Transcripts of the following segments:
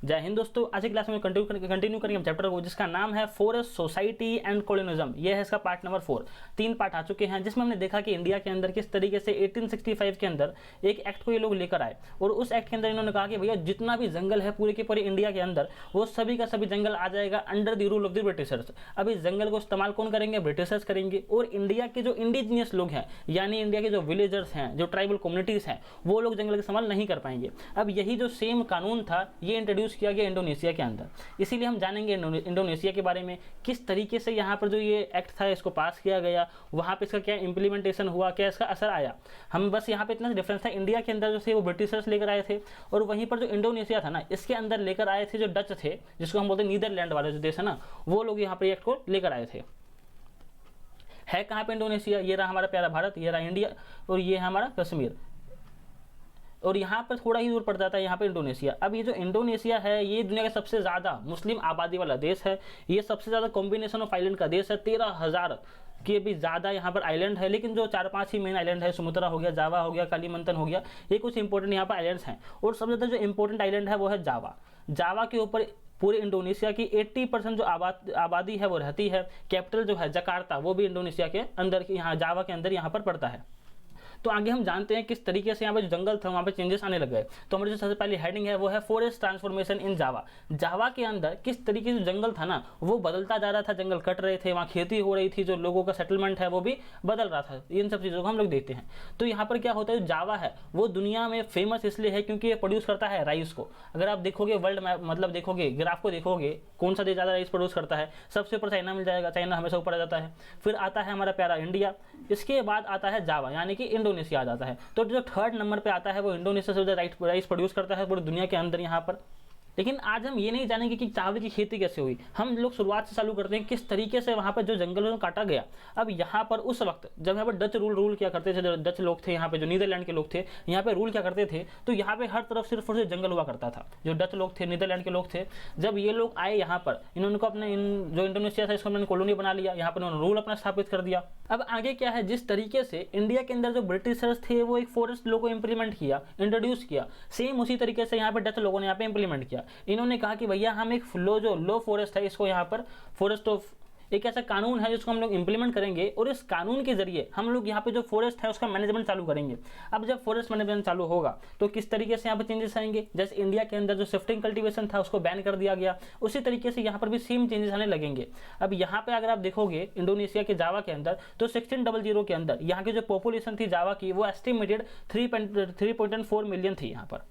जय हिंद दोस्तों, आज की क्लास में कंटिन्यू करेंगे चैप्टर को जिसका नाम है फॉरेस्ट सोसाइटी एंड कॉलोनिज्म। ये है इसका पार्ट नंबर 4। 3 पार्ट आ चुके हैं जिसमें हमने देखा कि इंडिया के अंदर किस तरीके से 1865 के अंदर एक एक्ट को ये लोग लेकर आए और उस एक्ट के अंदर इन्होंने कहा कि भैया जितना भी जंगल है पूरे के पूरे इंडिया के अंदर वो सभी का सभी जंगल आ जाएगा under the rule of the Britishers. अब इस जंगल को इस्तेमाल कौन करेंगे? ब्रिटिशर्स करेंगे। और इंडिया के जो इंडिजिनियस लोग हैं यानी इंडिया के जो विलेजर्स हैं, जो ट्राइबल कम्युनिटीज हैं, वो लोग जंगल का इस्तेमाल नहीं कर पाएंगे। अब यही जो सेम कानून था ये इंट्रोड्यूस किया गया इंडोनेशिया के अंदर। इसीलिए हम जानेंगे इंडोनेशिया के बारे में, किस तरीके से यहाँ पर जो ये एक्ट था इसको पास किया गया, वहाँ पे इसका क्या इम्प्लीमेंटेशन हुआ, क्या इसका असर आया। हम बस यहाँ पे इतना डिफरेंस था, इंडिया के अंदर जो थे वो ब्रिटिशर्स लेकर आए थे और वहीं पर जो इंडोनेशिया था ना इसके अंदर लेकर आए थे जो डच थे, जिसको हम बोलते हैं नीदरलैंड वाले जो देश है ना, वो लोग यहाँ पर एक्ट को लेकर आए थे। है कहाँ पे इंडोनेशिया? ये रहा हमारा प्यारा भारत, ये रहा इंडिया और ये है हमारा कश्मीर। और यहाँ पर थोड़ा ही दूर पड़ जाता है यहाँ पे इंडोनेशिया। अब ये जो इंडोनेशिया है ये दुनिया का सबसे ज़्यादा मुस्लिम आबादी वाला देश है। ये सबसे ज़्यादा कॉम्बिनेशन ऑफ आइलैंड का देश है। 13,000 के भी ज़्यादा यहाँ पर आइलैंड है, लेकिन जो 4-5 ही मेन आइलैंड है, सुमुत्रा हो गया, जावा हो गया, कालीमंतन हो गया, ये कुछ इंपॉर्टेंट यहाँ पर आइलैंड्स हैं। और सबसे ज़्यादा जो इंपॉर्टेंट आइलैंड है वो है जावा। जावा के ऊपर पूरे इंडोनेशिया की 80% जो आबादी है वो रहती है। कैपिटल जो है जकार्ता वो भी इंडोनेशिया के अंदर, यहाँ जावा के अंदर यहाँ पर पड़ता है। तो आगे हम जानते हैं किस तरीके से यहाँ पे जो जंगल था वहाँ पे चेंजेस आने लग गए। तो हमारी जो सबसे पहली हेडिंग है वो है फॉरेस्ट ट्रांसफॉर्मेशन इन जावा। जावा के अंदर किस तरीके से जंगल था ना वो बदलता जा रहा था, जंगल कट रहे थे, वहाँ खेती हो रही थी, जो लोगों का सेटलमेंट है वो भी बदल रहा था। इन सब चीज़ों को हम लोग देखते हैं। तो यहाँ पर क्या होता है, जावा है वो दुनिया में फेमस इसलिए है क्योंकि ये प्रोड्यूस करता है राइस को। अगर आप देखोगे वर्ल्ड मैप, मतलब देखोगे ग्राफ को देखोगे कौन सा देश ज़्यादा राइस प्रोड्यूस करता है, सबसे ऊपर चाइना मिल जाएगा, चाइना हमेशा ऊपर आ जाता है। फिर आता है हमारा प्यारा इंडिया, इसके बाद आता है जावा यानी कि इंडोनेशिया आ जाता है। तो जो 3rd नंबर पे आता है वो इंडोनेशिया से राइस प्रोड्यूस करता है पूरी दुनिया के अंदर यहाँ पर। लेकिन आज हम ये नहीं जानेंगे कि चावल की खेती कैसे हुई। हम लोग शुरुआत से चालू करते हैं किस तरीके से वहाँ पर जो जंगलों को काटा गया। अब यहाँ पर उस वक्त जब यहाँ पर डच रूल किया करते थे, जो डच लोग थे यहाँ पे, जो नीदरलैंड के लोग थे यहाँ पे रूल क्या करते थे, तो यहाँ पे हर तरफ सिर्फ और सिर्फ जंगल हुआ करता था। जो डच लोग थे, नीदरलैंड के लोग थे, जब ये लोग आए यहाँ पर इन्होंने को अपने जो इंडोनेशिया था इसको उन्होंने कॉलोनी बना लिया, यहाँ पर उन्होंने रूल अपना स्थापित कर दिया। अब आगे क्या है, जिस तरीके से इंडिया के अंदर जो ब्रिटिशर्स थे वो एक फॉरेस्ट लॉ को इंप्लीमेंट किया, इंट्रोड्यूस किया, सेम उसी तरीके से यहाँ पर डच लोगों ने यहाँ पे इंप्लीमेंट किया। इन्होंने कहा कि भैया हम एक लो फॉरेस्ट है इसको यहाँ पर फॉरेस्ट ऑफ एक ऐसा कानून है जिसको हम लोग इंप्लीमेंट करेंगे और इस कानून के जरिए हम लोग यहाँ पे जो फॉरेस्ट है उसका मैनेजमेंट चालू करेंगे। अब जब फॉरेस्ट मैनेजमेंट चालू होगा तो किस तरीके से यहाँ पे चेंजेस आएंगे। जैसे इंडिया के अंदर जो शिफ्टिंग कल्टीवेशन था उसको बैन कर दिया गया, उसी तरीके से यहाँ पर भी सेम चेंजेस आने लगेंगे। अब यहाँ पे अगर आप देखोगे इंडोनेशिया के जावा के अंदर तो 1600 के अंदर यहाँ की जो पॉपुलेशन थी जावा की वो एस्टिमेटेड 3.4 मिलियन थी। यहाँ पर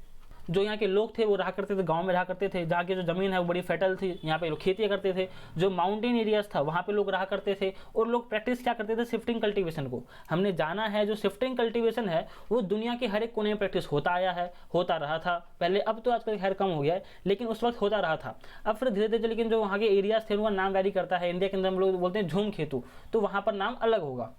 जो यहाँ के लोग थे वो रहा करते थे, गांव में रहा करते थे, जहाँ की जो ज़मीन है वो बड़ी फर्टाइल थी, यहाँ पे लोग खेती करते थे। जो माउंटेन एरियाज था वहाँ पे लोग रहा करते थे और लोग प्रैक्टिस क्या करते थे, शिफ्टिंग कल्टीवेशन को। हमने जाना है जो शिफ्टिंग कल्टीवेशन है वो दुनिया के हर एक कोने में प्रैक्टिस होता आया है, होता रहा था पहले। अब तो आजकल खैर कम हो गया है, लेकिन उस वक्त होता रहा था। अब फिर धीरे धीरे लेकिन जो वहाँ के एरियाज थे उनका नाम वैरी करता है। इंडिया के अंदर हम लोग बोलते हैं झूम खेतू, तो वहाँ पर नाम अलग होगा।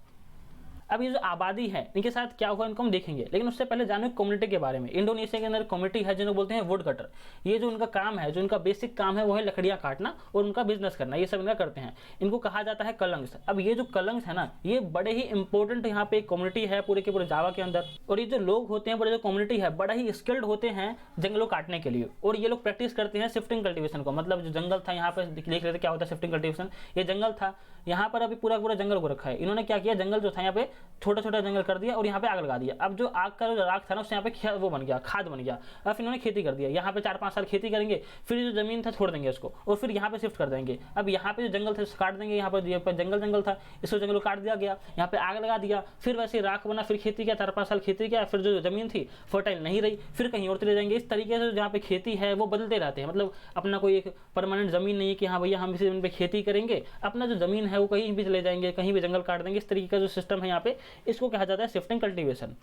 अब ये जो आबादी है इनके साथ क्या हुआ इनको हम देखेंगे, लेकिन उससे पहले जानो कम्युनिटी के बारे में। इंडोनेशिया के अंदर कम्युनिटी है जिनको बोलते हैं वुड कटर। ये जो उनका काम है, जो उनका बेसिक काम है वो है लकड़ियाँ काटना और उनका बिजनेस करना, ये सब इनका करते हैं। इनको कहा जाता है कलंग्स। अब ये जो कलंग्स है ना ये बड़े ही इंपॉर्टेंट यहाँ पे एक कम्युनिटी है पूरे के पूरे जावा के अंदर। और ये जो लोग होते हैं, बड़े जो कम्युनिटी है, बड़ा ही स्किल्ड होते हैं जंगलों काटने के लिए। और ये लोग प्रैक्टिस करते हैं शिफ्टिंग कल्टीवेशन को। मतलब जो जंगल था यहाँ पे देख रहे थे क्या होता है शिफ्टिंग कल्टीवेशन। ये जंगल था, यहाँ पर अभी पूरा पूरा जंगल को रखा है। इन्होंने क्या किया, जंगल जो था यहाँ पे छोटा छोटा जंगल कर दिया और यहाँ पे आग लगा दिया। अब जो आग का जो राख था ना उससे यहाँ पे वो बन गया, खाद बन गया। अब इन्होंने खेती कर दिया, यहाँ पे 4-5 साल खेती करेंगे, फिर जो जमीन था छोड़ देंगे उसको और फिर यहाँ पे शिफ्ट कर देंगे। अब यहाँ पे जो जंगल था काट देंगे, यहाँ पर जंगल था, इसको जंगल काट दिया गया, यहाँ पे आग लगा दिया, फिर वैसे राख बना, फिर खेती किया, 4-5 साल खेती किया, फिर जो जमीन थी फर्टाइल नहीं रही, फिर कहीं और चले जाएंगे। इस तरीके से जहाँ पे खेती है वो बदलते रहते हैं। मतलब अपना कोई एक परमानेंट जमीन नहीं है कि हाँ भैया हम इसी जमीन पे खेती करेंगे, अपना जो जमीन है वो कहीं भी चले जाएंगे, कहीं भी जंगल काट देंगे। इस तरीके का जो सिस्टम है यहाँ पे इसको कहा जाता है शिफ्टिंग कल्टीवेशन।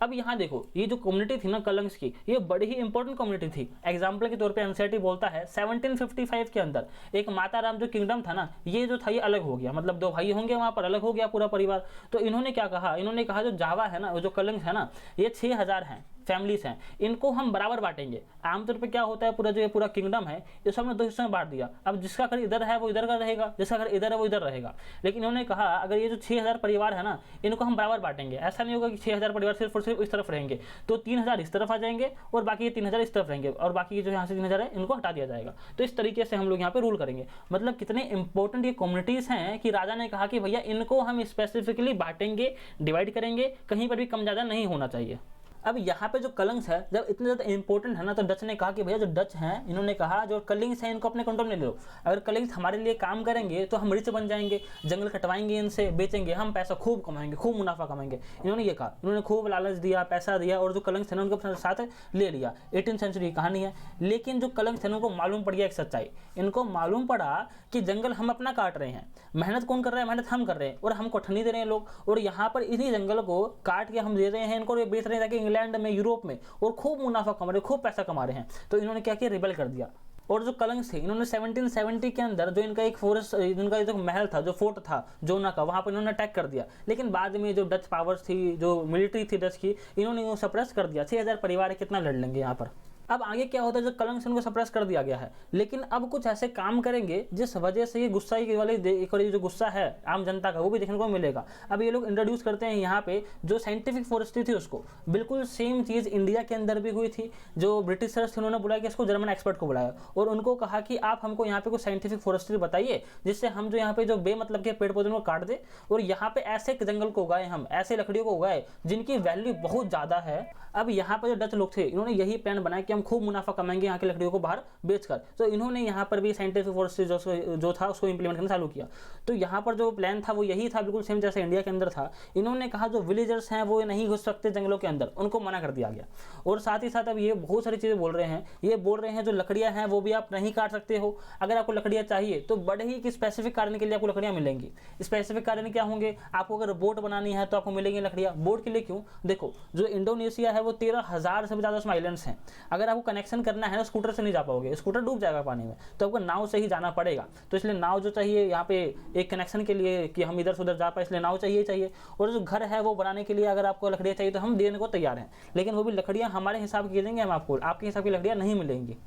अब यहाँ देखो ये जो कम्युनिटी थी ना कलंग्स की, ये बड़ी ही इंपॉर्टेंट कम्युनिटी थी। एग्जाम्पल के तौर पे एनसीईआरटी बोलता है 1755 के अंदर एक माताराम जो किंगडम था ना ये जो था ये अलग हो गया। मतलब 2 भाई होंगे वहाँ पर, अलग हो गया पूरा परिवार। तो इन्होंने क्या कहा, इन्होंने कहा जो जावा है ना, जो कलंग्स है ना ये 6000 हैं। फैमिलीज हैं, इनको हम बराबर बांटेंगे। आमतौर पे क्या होता है, पूरा किंगडम है ये सब ने 2 हिस्सों में बांट दिया। अब जिसका घर इधर है वो इधर का रहेगा, जिसका घर इधर है वो इधर रहेगा। लेकिन इन्होंने कहा अगर ये जो 6000 परिवार है ना, इनको हम बराबर बांटेंगे। ऐसा नहीं होगा कि 6000 परिवार सिर्फ और सिर्फ इस तरफ रहेंगे, तो 3000 इस तरफ आ जाएंगे और बाकी ये 3000 इस तरफ रहेंगे, और बाकी जो यहाँ से 3000 है इनको हटा दिया जाएगा। तो इस तरीके से हम लोग यहाँ पे रूल करेंगे। मतलब कितने इंपॉर्टेंट ये कम्युनिटीज हैं कि राजा ने कहा कि भैया इनको हम स्पेसिफिकली बांटेंगे, डिवाइड करेंगे, कहीं पर भी कम ज़्यादा नहीं होना चाहिए। अब यहाँ पे जो कलंग्स है जब इतने ज़्यादा इंपॉर्टेंट है ना, तो डच ने कहा कि भैया जो डच हैं इन्होंने कहा जो कलिंग्स हैं इनको अपने कंट्रोल में ले लो। अगर कलिंग्स हमारे लिए काम करेंगे तो हम रिच बन जाएंगे, जंगल कटवाएंगे, इनसे बेचेंगे, हम पैसा खूब कमाएंगे, खूब मुनाफा कमाएंगे। इन्होंने ये कहा, इन्होंने खूब लालच दिया, पैसा दिया, और जो कलंग्स थे ना उनके साथ ले लिया। 18th सेंचुरी की कहानी है। लेकिन जो कलंग्स थे ना उनको मालूम पड़ गया एक सच्चाई, इनको मालूम पड़ा कि जंगल हम अपना काट रहे हैं, मेहनत कौन कर रहा है, मेहनत हम कर रहे हैं, और हमको ठंडी दे रहे हैं लोग, और यहाँ पर इन्हीं जंगल को काट के हम दे रहे हैं इनको, बेच रहे हैं ताकि इंग्लैंड में, यूरोप में, और खूब मुनाफा कमा रहे, खूब पैसा कमा रहे हैं। तो इन्होंने क्या किया, रिबेल कर दिया। और जो कलंग्स थे इन्होंने 1770 के अंदर जो इनका एक फॉरेस्ट, इनका जो महल था, जो फोर्ट था जोना का, वहां पर इन्होंने अटैक कर दिया। लेकिन बाद में जो डच पावर्स थी, जो मिलिट्री थी डच की, इन्होंने वो सप्रेस कर दिया। 6000 परिवार कितना लड़ लेंगे यहाँ पर। अब आगे क्या होता है, जो कलंग्स उनको सप्रेस कर दिया गया है, लेकिन अब कुछ ऐसे काम करेंगे जिस वजह से ये गुस्सा वाली जो गुस्सा है आम जनता का, वो भी देखने को मिलेगा। अब ये लोग इंट्रोड्यूस करते हैं यहाँ पे जो साइंटिफिक फॉरेस्ट्री थी उसको। बिल्कुल सेम चीज़ इंडिया के अंदर भी हुई थी। जो ब्रिटिशर्स थे उन्होंने बुलाया कि इसको जर्मन एक्सपर्ट को बुलाया, और उनको कहा कि आप हमको यहाँ पे कुछ साइंटिफिक फॉरेस्ट्री बताइए जिससे हम जो यहाँ पे जो बेमतलब के पेड़ पौधे को काट दे, और यहाँ पे ऐसे जंगल को उगाए, हम ऐसे लकड़ियों को उगाए जिनकी वैल्यू बहुत ज़्यादा है। अब यहाँ पर जो डच लोग थे इन्होंने यही प्लान बनाया कि हम खूब मुनाफा कमाएंगे यहाँ की लकड़ियों को बाहर बेचकर। तो इन्होंने यहाँ पर भी साइंटिफिक फॉरेस्ट्री जो था उसको इंप्लीमेंट करना चालू किया। तो यहाँ पर जो प्लान था वो यही था, बिल्कुल सेम जैसे इंडिया के अंदर था। इन्होंने कहा जो विलेजर्स हैं वो नहीं घुस सकते जंगलों के अंदर, उनको मना कर दिया गया। और साथ ही साथ अब ये बहुत सारी चीज़ें बोल रहे हैं, ये बोल रहे हैं जो लकड़ियाँ हैं वो भी आप नहीं काट सकते हो। अगर आपको लकड़ियाँ चाहिए तो बड़े ही स्पेसिफिक कारण के लिए आपको लकड़ियाँ मिलेंगी। स्पेसिफिक कारण क्या होंगे, आपको अगर बोट बनानी है तो आपको मिलेंगी लकड़ियाँ। बोट के लिए क्यों, देखो जो इंडोनेशिया है वो 13,000 से भी ज़्यादा उसमें आइलैंड्स हैं। अगर आपको कनेक्शन करना है ना स्कूटर से नहीं जा पाओगे, स्कूटर डूब जाएगा पानी में, तो आपको नाव से ही जाना पड़ेगा। तो इसलिए नाव जो चाहिए यहाँ पे एक कनेक्शन के लिए कि हम इधर से उधर जा पाए, इसलिए नाव चाहिए। और जो घर है वो बनाने के लिए अगर आपको लकड़ियाँ चाहिए तो हम देने को तैयार हैं, लेकिन वो भी लकड़ियाँ हमारे हिसाब की देंगे हम आपको, आपके हिसाब की लकड़ियाँ नहीं मिलेंगी।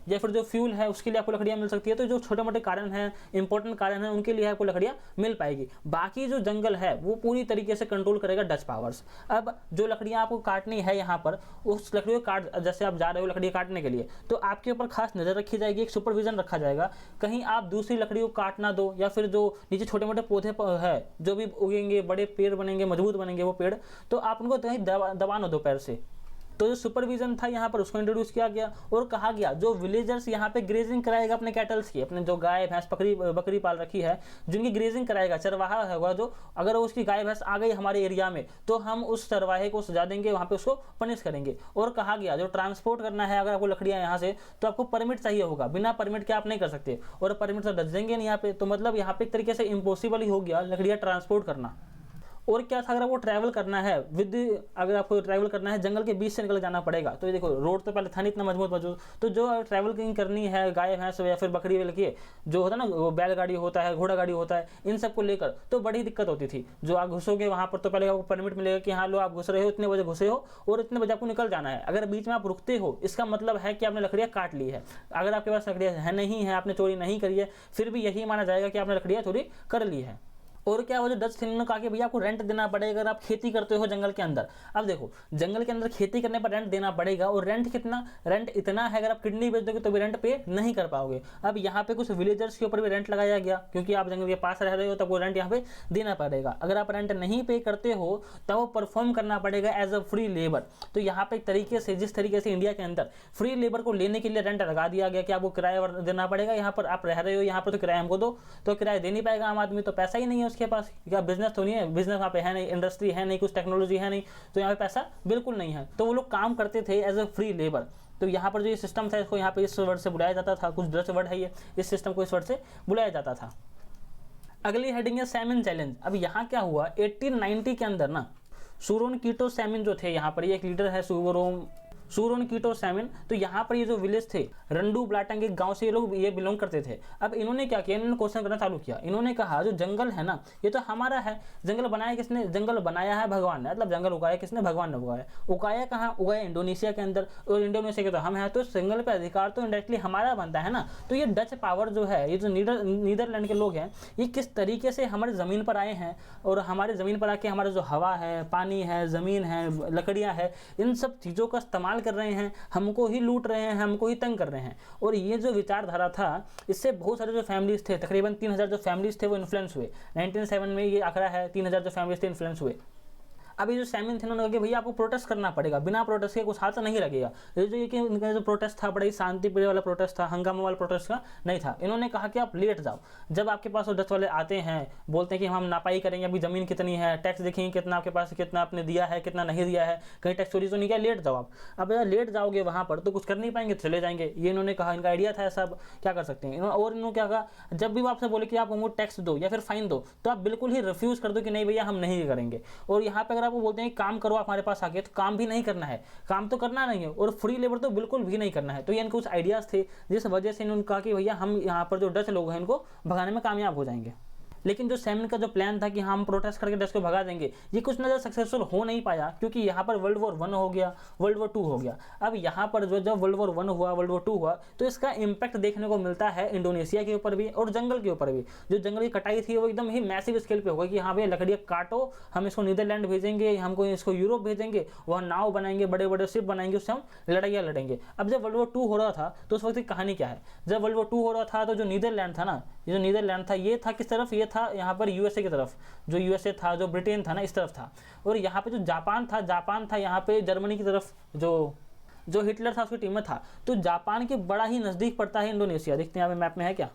या फिर जो फ्यूल है उसके लिए आपको लकड़ियाँ मिल सकती है। तो जो छोटे मोटे कारण हैं, इंपॉर्टेंट कारण हैं, उनके लिए आपको लकड़ियाँ मिल पाएगी। बाकी जो जंगल है वो पूरी तरीके से कंट्रोल करेगा डच पावर्स। अब जो लकड़ियाँ आपको काटनी है यहाँ पर, उस लकड़ियों को काट, जैसे आप जा रहे हो लकड़ियाँ काटने के लिए, तो आपके ऊपर खास नज़र रखी जाएगी, एक सुपरविजन रखा जाएगा, कहीं आप दूसरी लकड़ियों को काट ना दो। या फिर जो नीचे छोटे मोटे पौधे है जो भी उगेंगे, बड़े पेड़ बनेंगे, मजबूत बनेंगे वो पेड़, तो आप उनको कहीं दबा ना दो पैर से। तो जो सुपरविजन था यहाँ पर उसको इंट्रोड्यूस किया गया, और कहा गया जो विलेजर्स यहाँ पे ग्रेजिंग कराएगा अपने कैटल्स की, अपने जो गाय भैंस बकरी पाल रखी है, जिनकी ग्रेजिंग कराएगा, चरवाहा होगा जो, अगर उसकी गाय भैंस आ गई हमारे एरिया में तो हम उस चरवाहे को सजा देंगे, वहाँ पे उसको पनिश करेंगे। और कहा गया जो ट्रांसपोर्ट करना है अगर आपको लकड़ियाँ यहाँ से, तो आपको परमिट चाहिए होगा, बिना परमिट के आप नहीं कर सकते, और परमिट तो डच देंगे नहीं यहाँ पे। तो मतलब यहाँ पे एक तरीके से इम्पॉसिबल ही हो गया लकड़ियाँ ट्रांसपोर्ट करना। और क्या था, अगर आपको ट्रैवल करना है अगर आपको ट्रैवल करना है जंगल के बीच से निकल जाना पड़ेगा। तो ये देखो रोड तो पहले था नहीं इतना मजबूत, तो जो ट्रैवल करनी है गाय भैंस या फिर बकरी के जो होता है ना, वो बैलगाड़ी होता है, घोड़ा गाड़ी होता है, इन सबको लेकर तो बड़ी दिक्कत होती थी। जो आप घुसोगे वहाँ पर तो पहले आपको परमिट मिलेगा कि हाँ लो आप घुस रहे हो, इतने बजे घुसे हो और इतने बजे आपको निकल जाना है। अगर बीच में आप रुकते हो इसका मतलब है कि आपने लकड़ियाँ काट ली है। अगर आपके पास लकड़ियाँ है नहीं है, आपने चोरी नहीं करी है, फिर भी यही माना जाएगा कि आपने लकड़ियाँ चोरी कर ली है। और क्या वो जो डच थे उन्होंने कहा कि भैया आपको रेंट देना पड़ेगा अगर आप खेती करते हो जंगल के अंदर। अब देखो जंगल के अंदर खेती करने पर रेंट देना पड़ेगा, और रेंट कितना, रेंट इतना है अगर आप किडनी बेच दोगे तो भी रेंट पे नहीं कर पाओगे। अब यहाँ पे कुछ विलेजर्स के ऊपर भी रेंट लगाया गया, क्योंकि आप जंगल के पास रह रहे हो तब वो रेंट यहाँ पे देना पड़ेगा। अगर आप रेंट नहीं पे करते हो तब वो परफॉर्म करना पड़ेगा एज अ फ्री लेबर। तो यहाँ पे एक तरीके से जिस तरीके से इंडिया के अंदर फ्री लेबर को लेने के लिए रेंट लगा दिया गया कि आपको किराया देना पड़ेगा, यहाँ पर आप रह रहे हो यहाँ पर तो किराया हमको दो, तो किराया दे नहीं पाएगा आम आदमी, तो पैसा ही नहीं है उसके पास, क्या बिजनेस तो नहीं है, बिजनेस वहाँ पे है नहीं, इंडस्ट्री है नहीं, कुछ टेक्नोलॉजी है नहीं, तो यहाँ पे पैसा बिल्कुल नहीं है। तो वो लोग काम करते थे एज अ फ्री लेबर। तो यहाँ पर जो ये सिस्टम था इसको यहाँ पे इस वर्ड से बुलाया जाता था, कुछ डच वर्ड है ये, इस सिस्टम को इस वर्ड से बुलाया जाता था। अगली हेडिंग है सैमन चैलेंज। अब यहाँ क्या हुआ 1890 के अंदर ना, सुरोन कीटो सैमन जो थे यहाँ पर, ये एक लीडर है सूरोन कीटो सैमिन। तो यहाँ पर ये जो विलेज थे रंडू ब्लाटंग एक गांव से ये लोग ये बिलोंग करते थे। अब इन्होंने क्या किया, इन्होंने क्वेश्चन करना चालू किया। इन्होंने कहा जो जंगल है ना ये तो हमारा है, जंगल बनाया किसने, जंगल बनाया है भगवान ने, मतलब जंगल उगाया किसने, भगवान ने उगाया। उगाया कहाँ, उगाया इंडोनेशिया के अंदर, और इंडोनेशिया के तो हम हैं, तो जंगल पे अधिकार तो इंडायरेक्टली हमारा बनता है ना। तो ये डच पावर जो है, ये जो नीदरलैंड के लोग हैं, ये किस तरीके से हमारे ज़मीन पर आए हैं और हमारे ज़मीन पर आके हमारे जो हवा है, पानी है, ज़मीन है, लकड़ियाँ है, इन सब चीज़ों का इस्तेमाल कर रहे हैं, हमको ही लूट रहे हैं, हमको ही तंग कर रहे हैं। और ये जो विचारधारा था इससे बहुत सारे जो फैमिलीज थे, तकरीबन 3000 जो फैमिलीज थे वो इन्फ्लुएंस हुए। 1907 में ये आंकड़ा है 3000 जो फैमिलीज थे इन्फ्लुएंस हुए। अब ये जो सैमिन थे उन्होंने कहा कि भैया आपको प्रोटेस्ट करना पड़ेगा, बिना प्रोटेस्ट के कुछ हाथ नहीं लगेगा। ये कि इनका जो प्रोटेस्ट था बड़ा ही शांतिप्रिय वाला प्रोटेस्ट था, हंगामा वाला प्रोटेस्ट का नहीं था। इन्होंने कहा कि आप लेट जाओ, जब आपके पास वो डच वाले आते हैं बोलते हैं कि हम नापाई करेंगे, अभी ज़मीन कितनी है, टैक्स देखेंगे कितना आपके पास, कितना आपने दिया है, कितना नहीं दिया है, कहीं टैक्स चोरी तो नहीं किया, लेट जाओ आप। अब अगर लेट जाओगे वहाँ पर तो कुछ कर नहीं पाएंगे, चले जाएंगे। ये इन्होंने कहा, इनका आइडिया था ऐसा, क्या कर सकते हैं। और इन्होंने क्या कहा, जब भी वो आपसे बोले कि आप हमको टैक्स दो या फिर फाइन दो तो आप बिल्कुल ही रिफ्यूज़ कर दो कि नहीं भैया हम नहीं करेंगे। और यहाँ पर अगर आपको बोलते हैं काम करो आप हमारे पास आके, तो काम भी नहीं करना है, काम तो करना नहीं है, और फ्री लेबर तो बिल्कुल भी नहीं करना है। तो ये इनके कुछ आइडियाज़ थे जिस वजह से इन्होंने कहा कि भैया हम यहाँ पर जो डच लोग हैं इनको भगाने में कामयाब हो जाएंगे। लेकिन जो सैमिन का जो प्लान था कि हम प्रोटेस्ट करके डच को भगा देंगे, ये कुछ नज़र सक्सेसफुल हो नहीं पाया, क्योंकि यहाँ पर वर्ल्ड वॉर 1 हो गया, वर्ल्ड वॉर 2 हो गया। अब यहाँ पर जो जब वर्ल्ड वॉर 1 हुआ, वर्ल्ड वॉर 2 हुआ, तो इसका इम्पैक्ट देखने को मिलता है इंडोनेशिया के ऊपर भी और जंगल के ऊपर भी। जो जंगल की कटाई थी वो एकदम ही मैसिव स्केल पे होगा कि हाँ भैया लकड़ियाँ काटो, हम इसको नीदरलैंड भेजेंगे, हमको इसको यूरोप भेजेंगे, वहाँ नाव बनाएंगे, बड़े बड़े शिप बनाएंगे, उससे हम लड़ाइयाँ लड़ेंगे। अब जब वर्ल्ड वॉर 2 हो रहा था तो उस वक्त की कहानी क्या है, जब वर्ल्ड वॉर 2 हो रहा था तो जो नीदरलैंड था ना, ये जो नीदरलैंड था ये था किस तरफ, ये था यहाँ पर यूएसए की तरफ, जो यूएसए था, जो ब्रिटेन था ना इस तरफ था। और यहाँ पे जो जापान था यहाँ पे जर्मनी की तरफ, जो हिटलर था उसकी टीम में था। तो जापान के बड़ा ही नज़दीक पड़ता है इंडोनेशिया, देखते हैं यहाँ पे मैप में है क्या,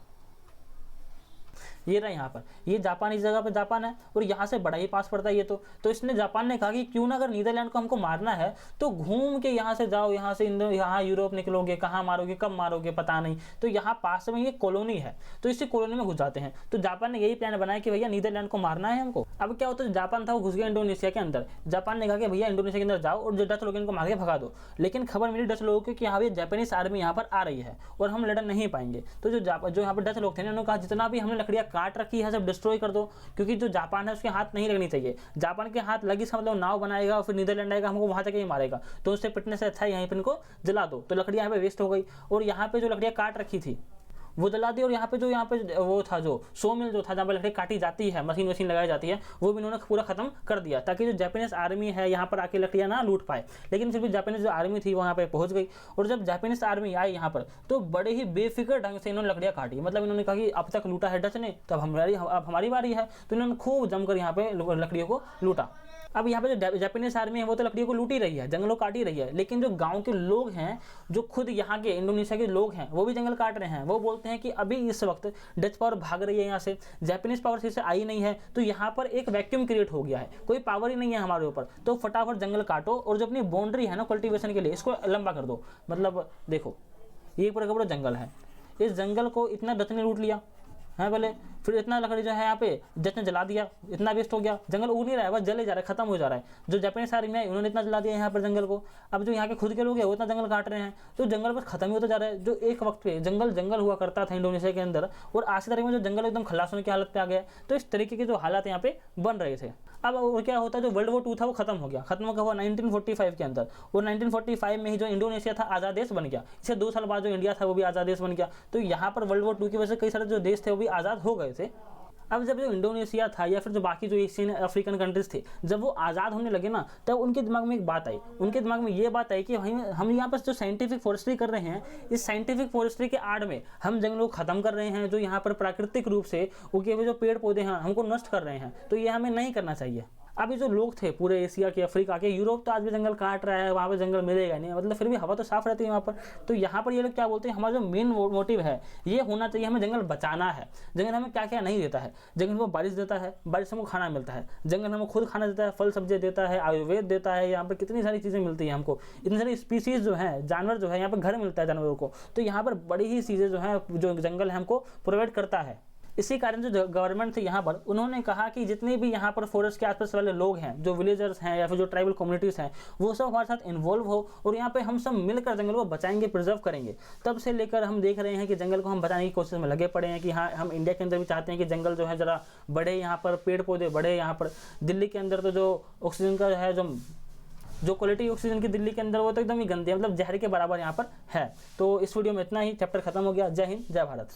ये रहा यहाँ पर, ये जापान, इस जगह पे जापान है और यहाँ से बड़ा ही पास पड़ता है ये। तो इसने जापान ने कहा कि क्यों ना अगर नीदरलैंड को हमको मारना है तो घूम के यहाँ से जाओ, यहाँ से यहाँ यूरोप निकलोगे, कहाँ मारोगे, कब मारोगे पता नहीं, तो यहाँ पास में ये कॉलोनी है, तो इसी कॉलोनी में घुस जाते हैं। तो जापान ने यही प्लान बनाया कि भैया नीदरलैंड को मारना है हमको। अब क्या होता है, जापान था वो घुस गया इंडोनेशिया के अंदर। जापान ने कहा कि भैया इंडोनेशिया के अंदर जाओ और जो डच लोग इनको मार के भगा दो। लेकिन खबर मिली डच लोगों की कि यहाँ पे जापानीज आर्मी यहाँ पर आ रही है और हम लड़ नहीं पाएंगे। तो जो यहाँ पर डच लोग थे उन्होंने कहा जितना भी हमने लकड़ियाँ काट रखी है सब डिस्ट्रॉय कर दो, क्योंकि जो जापान है उसके हाथ नहीं लगनी चाहिए। जापान के हाथ लगी इसका मतलब नाव बनाएगा और फिर नीदरलैंड आएगा, हमको वहां तक ही मारेगा, तो उससे पिटने से अच्छा है यहीं पर इनको जला दो। तो लकड़ियां यहाँ पे वेस्ट हो गई और यहाँ पे जो लकड़ियां काट रखी थी वो जला दी। और यहाँ पे वो था जो सो मिल जो था जहाँ पर लकड़ी काटी जाती है, मशीन लगाई जाती है, वो भी इन्होंने पूरा खत्म कर दिया ताकि जो जापानीज आर्मी है यहाँ पर आके लकड़ियाँ ना लूट पाए। लेकिन फिर भी जापानीज जो आर्मी थी वो यहाँ पे पहुँच गई और जब जापानीज आर्मी आई यहाँ पर तो बड़े ही बेफिक्र ढंग से इन्होंने लकड़ियाँ काटी। मतलब इन्होंने कहा कि अब तक लूटा है डच ने, तो अब हमारी बारी है। तो इन्होंने खूब जमकर यहाँ पे लकड़ियों को लूटा। अब यहाँ पे जो जापानीज आर्मी है वो तो लकड़ियों को लूट ही रही है, जंगलों काट ही रही है, लेकिन जो गांव के लोग हैं, जो खुद यहाँ के इंडोनेशिया के लोग हैं, वो भी जंगल काट रहे हैं। वो बोलते हैं कि अभी इस वक्त डच पावर भाग रही है यहाँ से, जापानीज पावर से आई नहीं है, तो यहाँ पर एक वैक्यूम क्रिएट हो गया है, कोई पावर ही नहीं है हमारे ऊपर, तो फटाफट जंगल काटो और जो अपनी बाउंड्री है ना कल्टीवेशन के लिए इसको लंबा कर दो। मतलब देखो ये पूरा का पूरा जंगल है, इस जंगल को इतना डच ने लूट लिया है पहले, फिर इतना लकड़ी जो है यहाँ पे डच ने जला दिया, इतना वेस्ट हो गया, जंगल उग नहीं रहा है, बस जले जा रहा है, खत्म हो जा रहा है। जो जापानीज आर्मी है उन्होंने इतना जला दिया यहाँ पर जंगल को। अब जो यहाँ के खुद के लोग हैं वो इतना जंगल काट रहे हैं, तो जंगल बस खत्म ही होता जा रहा है। जो एक वक्त पे जंगल हुआ करता था इंडोनेशिया के अंदर, और आज की तारीख में जो जंगल एकदम खलास होने की हालत पे आ गया। तो इस तरीके के जो हालात यहाँ पे बन रहे थे। अब और क्या होता है, जो वर्ल्ड वॉर 2 था वो खत्म हो गया, हुआ 1945 के अंदर, और 1945 में ही जो इंडोनेशिया था आज़ाद देश बन गया। इससे 2 साल बाद जो इंडिया था वो भी आज़ाद देश बन गया। तो यहाँ पर वर्ल्ड वॉर 2 की वजह से कई सारे जो देश थे वो भी आज़ाद हो गए थे। अब जब जो इंडोनेशिया था या फिर जो बाकी जो एशियन अफ्रीकन कंट्रीज थे, जब वो आज़ाद होने लगे ना, तब उनके दिमाग में एक बात आई, उनके दिमाग में ये बात आई कि हम यहाँ पर जो साइंटिफिक फॉरेस्ट्री कर रहे हैं, इस साइंटिफिक फॉरेस्ट्री के आड़ में हम जंगलों को खत्म कर रहे हैं, जो यहाँ पर प्राकृतिक रूप से उगे हुए जो पेड़ पौधे हैं हमको नष्ट कर रहे हैं, तो ये हमें नहीं करना चाहिए। अभी जो लोग थे पूरे एशिया के, अफ्रीका के, यूरोप तो आज भी जंगल काट रहा है, वहाँ पे जंगल मिलेगा नहीं, मतलब फिर भी हवा तो साफ रहती है वहाँ पर। तो यहाँ पर ये लोग क्या बोलते हैं, हमारा जो मेन मोटिव है ये होना चाहिए, हमें जंगल बचाना है। जंगल हमें क्या क्या नहीं देता है, जंगल हमें बारिश देता है, बारिश हमको खाना मिलता है, जंगल हमें खुद खाना देता है, फल सब्जी देता है, आयुर्वेद देता है, यहाँ पर कितनी सारी चीज़ें मिलती हैं हमको, इतनी सारी स्पीसीज़ जो है, जानवर जो है, यहाँ पर घर मिलता है जानवरों को। तो यहाँ पर बड़ी ही चीज़ें जो हैं जो जंगल हमको प्रोवाइड करता है। इसी कारण जो गवर्नमेंट थी यहाँ पर, उन्होंने कहा कि जितने भी यहाँ पर फॉरेस्ट के आसपास वाले लोग हैं, जो विलेजर्स हैं या फिर जो ट्राइबल कम्युनिटीज़ हैं, वो सब हमारे साथ इन्वॉल्व हो और यहाँ पे हम सब मिलकर जंगल को बचाएंगे, प्रिजर्व करेंगे। तब से लेकर हम देख रहे हैं कि जंगल को हम बचाने की कोशिश में लगे पड़े हैं कि हाँ, हम इंडिया के अंदर भी चाहते हैं कि जंगल जो है ज़रा बढ़े, यहाँ पर पेड़ पौधे बढ़े। यहाँ पर दिल्ली के अंदर तो जो ऑक्सीजन का है, जो क्वालिटी ऑक्सीजन की दिल्ली के अंदर, वो तो एकदम ही गंदी है, मतलब जहर के बराबर यहाँ पर है। तो इस वीडियो में इतना ही, चैप्टर खत्म हो गया। जय हिंद, जय भारत।